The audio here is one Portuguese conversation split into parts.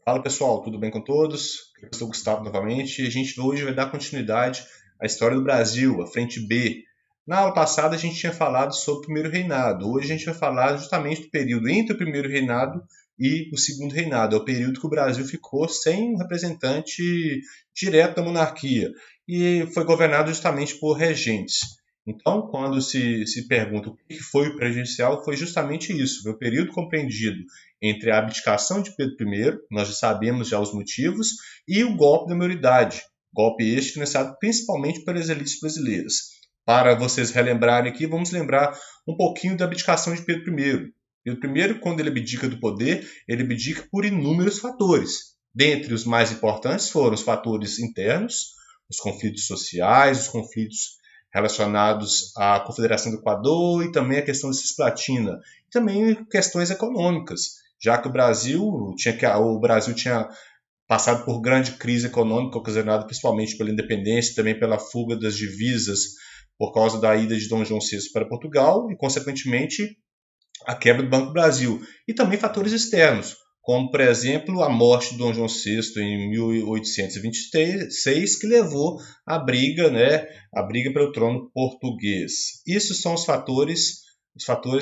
Fala pessoal, tudo bem com todos? Eu sou o Gustavo novamente e a gente hoje vai dar continuidade à história do Brasil, a Frente B. Na aula passada a gente tinha falado sobre o primeiro reinado. Hoje a gente vai falar justamente do período entre o primeiro reinado e o segundo reinado. É o período que o Brasil ficou sem um representante direto da monarquia e foi governado justamente por regentes. Então, quando se pergunta o que foi o presidencial, foi justamente isso. Foi o período compreendido entre a abdicação de Pedro I, nós já sabemos já os motivos, e o golpe da maioridade, golpe este financiado principalmente pelas elites brasileiras. Para vocês relembrarem aqui, vamos lembrar um pouquinho da abdicação de Pedro I. Pedro I, quando ele abdica do poder, ele abdica por inúmeros fatores. Dentre os mais importantes foram os fatores internos, os conflitos sociais, os conflitos relacionados à Confederação do Equador e também a questão da Cisplatina, e também questões econômicas, já que o Brasil tinha passado por grande crise econômica ocasionada principalmente pela independência, também pela fuga das divisas por causa da ida de Dom João VI para Portugal e, consequentemente, a quebra do Banco do Brasil. E também fatores externos, como, por exemplo, a morte de Dom João VI em 1826, que levou à briga pelo trono português. Esses são os fatores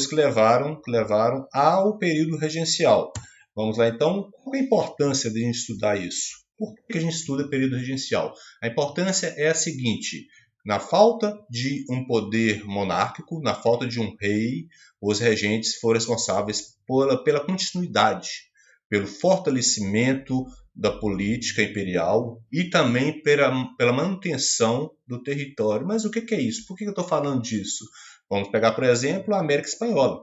que levaram ao período regencial. Vamos lá, então, qual é a importância de a gente estudar isso? Por que a gente estuda o período regencial? A importância é a seguinte: na falta de um poder monárquico, na falta de um rei, os regentes foram responsáveis pela continuidade, pelo fortalecimento da política imperial e também pela manutenção do território. Mas o que é isso? Por que eu estou falando disso? Vamos pegar, por exemplo, a América Espanhola.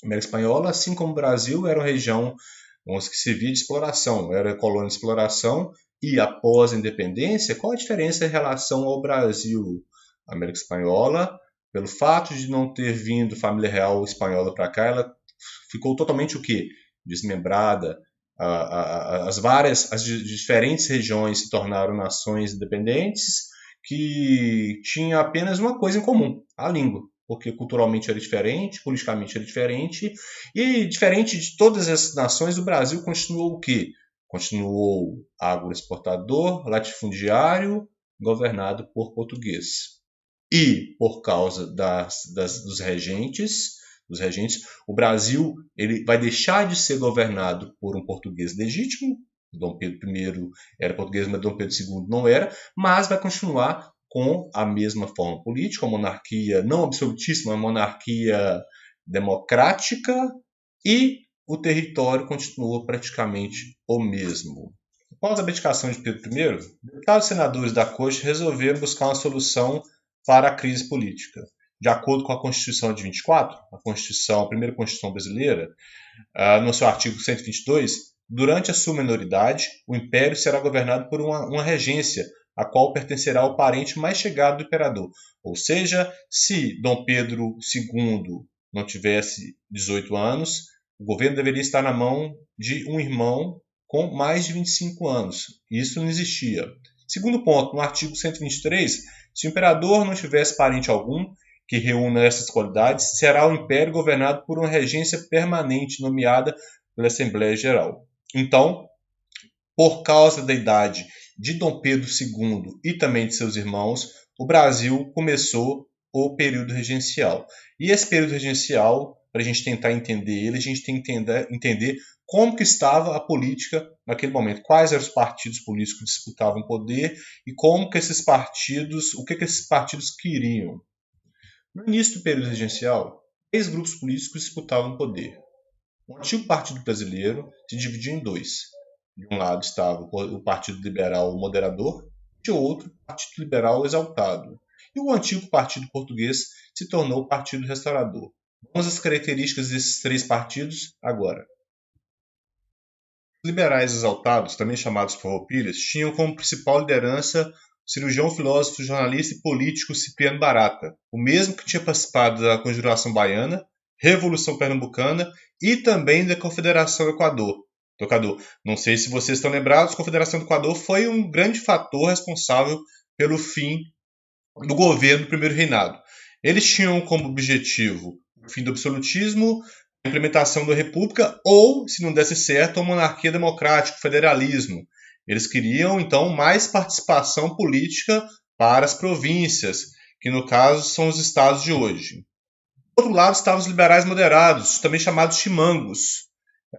A América Espanhola, assim como o Brasil, era uma região onde se servia de exploração, era colônia de exploração, e após a independência, qual a diferença em relação ao Brasil? A América Espanhola, pelo fato de não ter vindo família real espanhola para cá, ela ficou totalmente o quê? Desmembrada. As diferentes regiões se tornaram nações independentes que tinham apenas uma coisa em comum: a língua, porque culturalmente era diferente, politicamente era diferente, e diferente de todas essas nações, o Brasil continuou o quê? Continuou agroexportador, latifundiário, governado por português. E por causa dos regentes, o Brasil ele vai deixar de ser governado por um português legítimo. Dom Pedro I era português, mas Dom Pedro II não era, mas vai continuar com a mesma forma política, uma monarquia não absolutista, uma monarquia democrática, e o território continua praticamente o mesmo. Após a abdicação de Pedro I, deputados e senadores da corte resolveram buscar uma solução para a crise política. De acordo com a Constituição de 24, a primeira Constituição brasileira, no seu artigo 122, durante a sua minoridade, o império será governado por uma regência, a qual pertencerá ao parente mais chegado do imperador. Ou seja, se Dom Pedro II não tivesse 18 anos, o governo deveria estar na mão de um irmão com mais de 25 anos. Isso não existia. Segundo ponto, no artigo 123, se o imperador não tivesse parente algum que reúna essas qualidades, será o império governado por uma regência permanente nomeada pela Assembleia Geral. Então, por causa da idade de Dom Pedro II e também de seus irmãos, o Brasil começou o período regencial. E esse período regencial, para a gente tentar entender ele, a gente tem que entender como que estava a política naquele momento, quais eram os partidos políticos que disputavam poder e como que esses partidos, o que esses partidos queriam. No início do período regencial, 3 grupos políticos disputavam o poder. O antigo Partido Brasileiro se dividiu em dois. De um lado estava o Partido Liberal Moderador, de outro, o Partido Liberal Exaltado. E o antigo Partido Português se tornou o Partido Restaurador. Vamos às características desses 3 partidos agora. Os liberais exaltados, também chamados farroupilhas, tinham como principal liderança o cirurgião, filósofo, jornalista e político Cipriano Barata, o mesmo que tinha participado da Conjuração Baiana, Revolução Pernambucana e também da Confederação do Equador. Não sei se vocês estão lembrados, a Confederação do Equador foi um grande fator responsável pelo fim do governo do primeiro reinado. Eles tinham como objetivo o fim do absolutismo, a implementação da república ou, se não desse certo, a monarquia democrática, o federalismo. Eles queriam, então, mais participação política para as províncias, que no caso são os estados de hoje. Do outro lado estavam os liberais moderados, também chamados chimangos,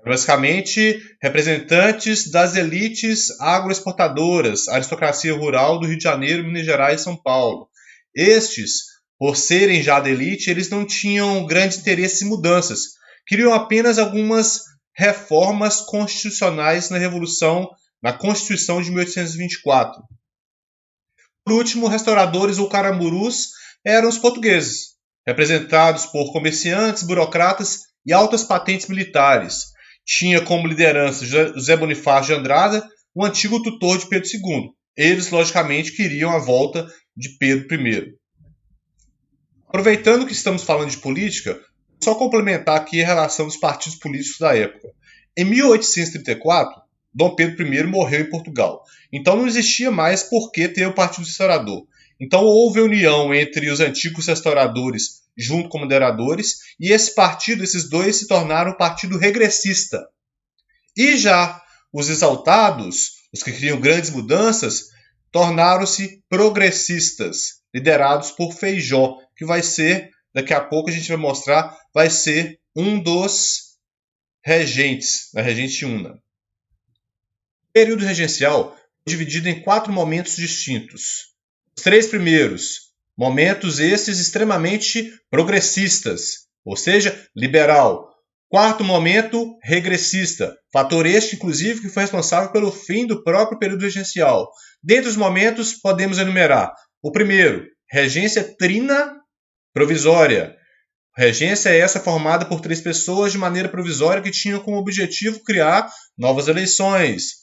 basicamente representantes das elites agroexportadoras, aristocracia rural do Rio de Janeiro, Minas Gerais e São Paulo. Estes, por serem já da elite, eles não tinham grande interesse em mudanças, queriam apenas algumas reformas constitucionais na Constituição de 1824. Por último, restauradores ou caramburus eram os portugueses, representados por comerciantes, burocratas e altas patentes militares. Tinha como liderança José Bonifácio de Andrada, o antigo tutor de Pedro II. Eles, logicamente, queriam a volta de Pedro I. Aproveitando que estamos falando de política, só complementar aqui a relação dos partidos políticos da época. Em 1834, Dom Pedro I morreu em Portugal. Então não existia mais por que ter o Partido Restaurador. Então houve união entre os antigos restauradores junto com moderadores, e esse partido, esses dois, se tornaram o Partido Regressista. E já os exaltados, os que queriam grandes mudanças, tornaram-se progressistas, liderados por Feijó, que vai ser, daqui a pouco a gente vai mostrar, vai ser um dos regentes, da regente Una. O período regencial é dividido em 4 momentos distintos. Os 3 primeiros, momentos estes extremamente progressistas, ou seja, liberal. 4º momento, regressista. Fator este, inclusive, que foi responsável pelo fim do próprio período regencial. Dentre os momentos, podemos enumerar. O primeiro, regência trina provisória. Regência é essa formada por 3 pessoas de maneira provisória que tinham como objetivo criar novas eleições.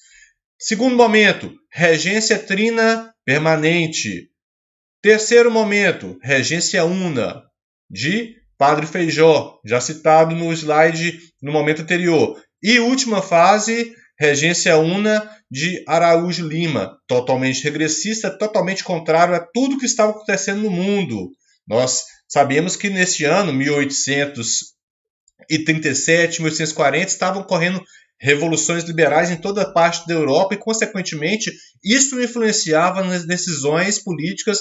Segundo momento, regência trina permanente. Terceiro momento, regência una, de Padre Feijó, já citado no slide no momento anterior. E última fase, regência una de Araújo Lima, totalmente regressista, totalmente contrário a tudo que estava acontecendo no mundo. Nós sabemos que neste ano, 1837, 1840, estavam ocorrendo revoluções liberais em toda a parte da Europa e, consequentemente, isso influenciava nas decisões políticas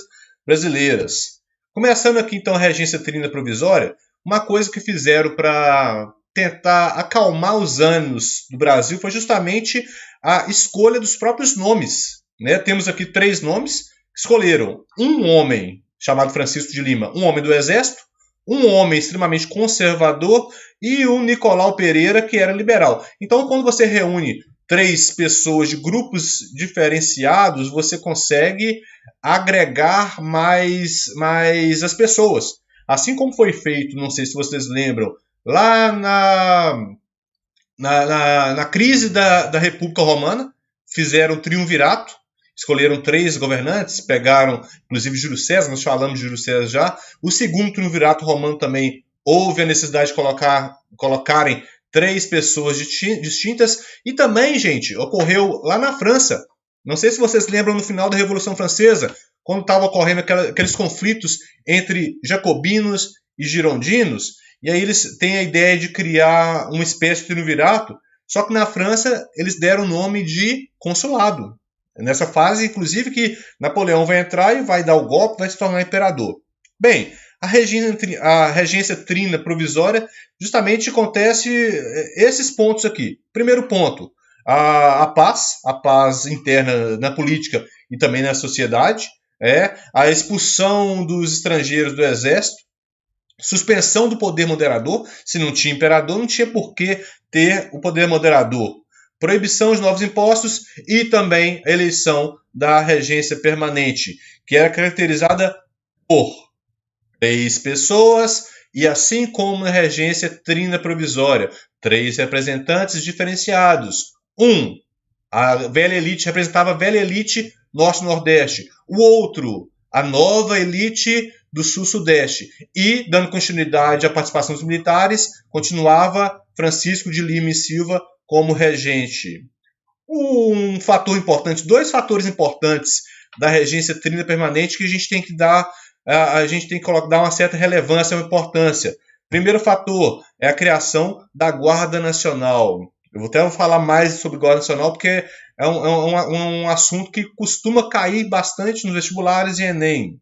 brasileiras. Começando aqui, então, a regência trina provisória, uma coisa que fizeram para tentar acalmar os ânimos do Brasil foi justamente a escolha dos próprios nomes. Temos aqui 3 nomes que escolheram um homem chamado Francisco de Lima, um homem do Exército, um homem extremamente conservador e um Nicolau Pereira, que era liberal. Então, quando você reúne 3 pessoas de grupos diferenciados, você consegue agregar mais as pessoas. Assim como foi feito, não sei se vocês lembram, lá na crise da República Romana, fizeram um triunvirato, escolheram 3 governantes, pegaram, inclusive, Júlio César, nós falamos de Júlio César já. O segundo triunvirato romano também houve a necessidade de colocarem 3 pessoas distintas. E também, gente, ocorreu lá na França. Não sei se vocês lembram no final da Revolução Francesa, quando estavam ocorrendo aqueles conflitos entre jacobinos e girondinos, e aí eles têm a ideia de criar uma espécie de triunvirato, só que na França eles deram o nome de consulado. Nessa fase, inclusive, que Napoleão vai entrar e vai dar o golpe, vai se tornar imperador. Bem, a regência trina provisória justamente acontece esses pontos aqui. Primeiro ponto, a paz interna na política e também na sociedade, a expulsão dos estrangeiros do exército, suspensão do poder moderador. Se não tinha imperador, não tinha por que ter o poder moderador. Proibição de novos impostos e também a eleição da regência permanente, que era caracterizada por 3 pessoas e, assim como na regência trina provisória, 3 representantes diferenciados. A velha elite representava a velha elite norte-nordeste. O outro, a nova elite do sul-sudeste. E, dando continuidade à participação dos militares, continuava Francisco de Lima e Silva como regente. Um fator importante, 2 fatores importantes da regência trina permanente que a gente tem que dar uma certa relevância, uma importância. Primeiro fator é a criação da Guarda Nacional. Eu até vou falar mais sobre Guarda Nacional porque é um assunto que costuma cair bastante nos vestibulares e Enem.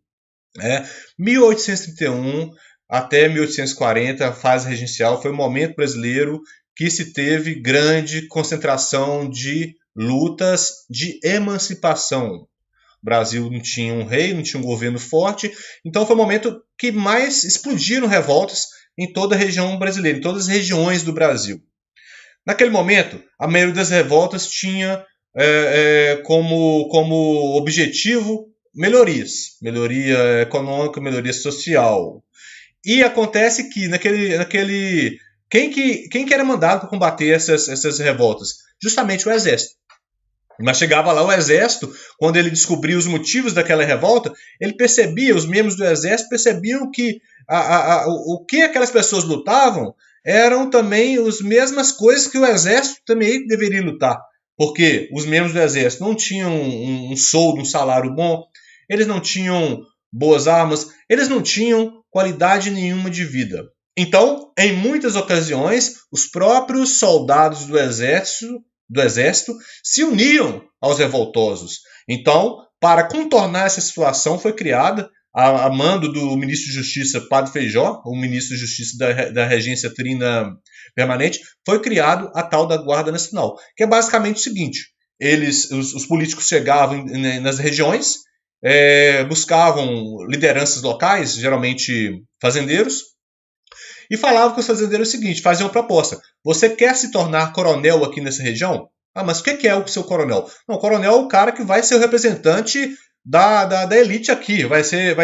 1831 até 1840, a fase regencial, foi o momento brasileiro que se teve grande concentração de lutas de emancipação. O Brasil não tinha um rei, não tinha um governo forte, então foi o momento que mais explodiram revoltas em toda a região brasileira, em todas as regiões do Brasil. Naquele momento, a maioria das revoltas tinha como objetivo melhoria econômica, melhoria social. E acontece que quem que era mandado para combater essas revoltas? Justamente o exército. Mas chegava lá o exército, quando ele descobria os motivos daquela revolta, ele percebia, os membros do exército percebiam que o que aquelas pessoas lutavam eram também as mesmas coisas que o exército também deveria lutar. Porque os membros do exército não tinham um soldo, um salário bom, eles não tinham boas armas, eles não tinham qualidade nenhuma de vida. Então, em muitas ocasiões, os próprios soldados do exército se uniam aos revoltosos. Então, para contornar essa situação, foi criada, a mando do ministro de Justiça, Padre Feijó, o ministro de Justiça da Regência Trina Permanente, foi criado a tal da Guarda Nacional, que é basicamente o seguinte: os políticos chegavam nas regiões, buscavam lideranças locais, geralmente fazendeiros, e falavam com os fazendeiros o seguinte, faziam uma proposta: você quer se tornar coronel aqui nessa região? Ah, mas o que é o seu coronel? Não, o coronel é o cara que vai ser o representante da elite aqui, vai ser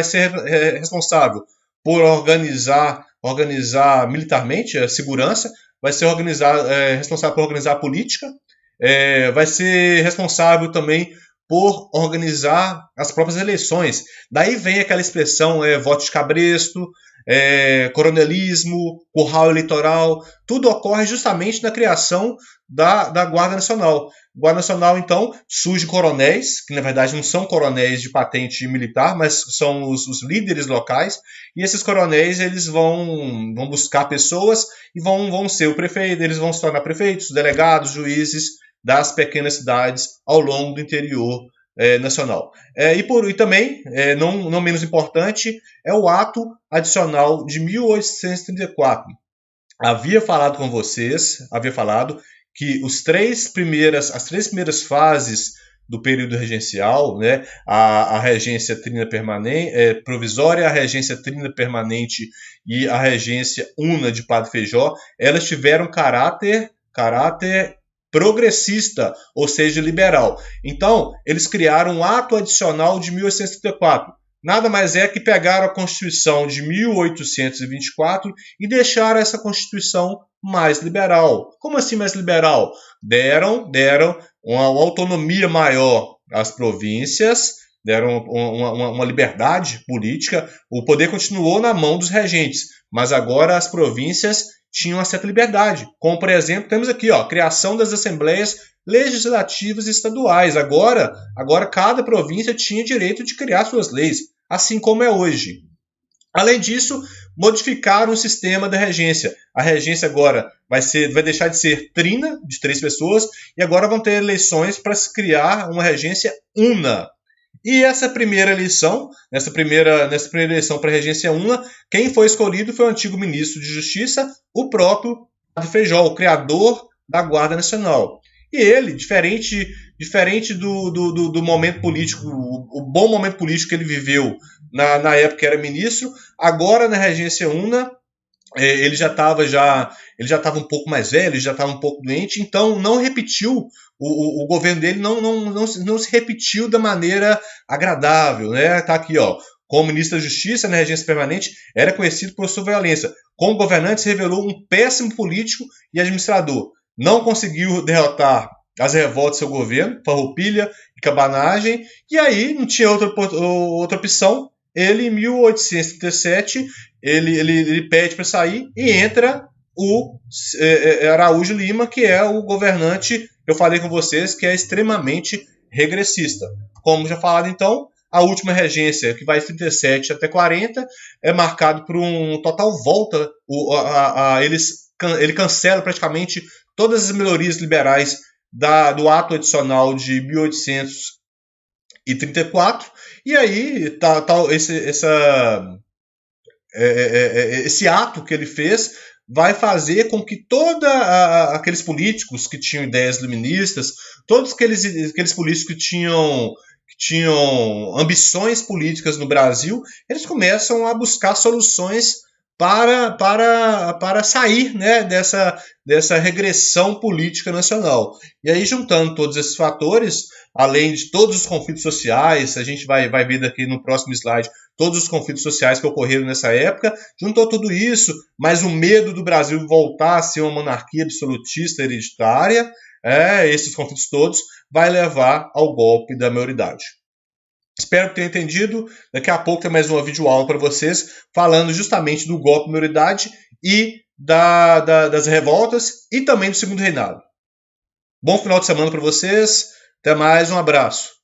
responsável por organizar militarmente a segurança, vai ser responsável por organizar a política, vai ser responsável também por organizar as próprias eleições. Daí vem aquela expressão voto de cabresto, coronelismo, curral eleitoral, tudo ocorre justamente na criação da Guarda Nacional. Guarda Nacional, então, surge coronéis, que na verdade não são coronéis de patente militar, mas são os líderes locais, e esses coronéis eles vão buscar pessoas e vão ser o prefeito, eles vão se tornar prefeitos, delegados, juízes das pequenas cidades ao longo do interior nacional. E também, não menos importante, é o ato adicional de 1834. Havia falado que as três primeiras fases do período regencial, né, a regência trina provisória, a regência trina permanente e a regência una de Padre Feijó, elas tiveram caráter progressista, ou seja, liberal. Então, eles criaram um ato adicional de 1834. Nada mais é que pegaram a Constituição de 1824 e deixaram essa Constituição mais liberal. Como assim mais liberal? Deram uma autonomia maior às províncias, deram uma liberdade política. O poder continuou na mão dos regentes, mas agora as províncias tinham uma certa liberdade. Como, por exemplo, temos aqui a criação das assembleias legislativas estaduais. Agora cada província tinha direito de criar suas leis, assim como é hoje. Além disso, modificaram o sistema da regência. A regência agora vai deixar de ser trina, de 3 pessoas, e agora vão ter eleições para se criar uma regência una. E essa primeira eleição, nessa primeira eleição para a regência una, quem foi escolhido foi o antigo ministro de Justiça, o próprio Padre Feijó, o criador da Guarda Nacional. E ele, diferente do momento político, o bom momento político que ele viveu na época que era ministro, agora na regência una, ele já estava um pouco mais velho, já estava um pouco doente, então não repetiu, o governo dele não se repetiu da maneira agradável, né? Tá aqui, como ministro da Justiça na regência permanente, era conhecido por sua violência. Como governante, se revelou um péssimo político e administrador. Não conseguiu derrotar as revoltas do seu governo, farroupilha e cabanagem, e aí não tinha outra opção. Ele, em 1837, ele pede para sair e entra o Araújo Lima, que é o governante, eu falei com vocês, que é extremamente regressista. Como já falado, então, A última regência, que vai de 37 até 40, é marcado por um total volta. Ele cancela praticamente todas as melhorias liberais do ato adicional de 1834. E aí, esse ato que ele fez vai fazer com que todos aqueles políticos que tinham ideias iluministas, todos aqueles políticos que tinham ambições políticas no Brasil, eles começam a buscar soluções para sair, né, dessa regressão política nacional. E aí, juntando todos esses fatores, além de todos os conflitos sociais, a gente vai ver daqui no próximo slide todos os conflitos sociais que ocorreram nessa época, juntou tudo isso, mas o medo do Brasil voltar a ser uma monarquia absolutista hereditária, esses conflitos todos, vai levar ao golpe da maioridade. Espero que tenham entendido. Daqui a pouco tem mais uma videoaula para vocês, falando justamente do golpe da maioridade e das revoltas e também do Segundo Reinado. Bom final de semana para vocês. Até mais, um abraço.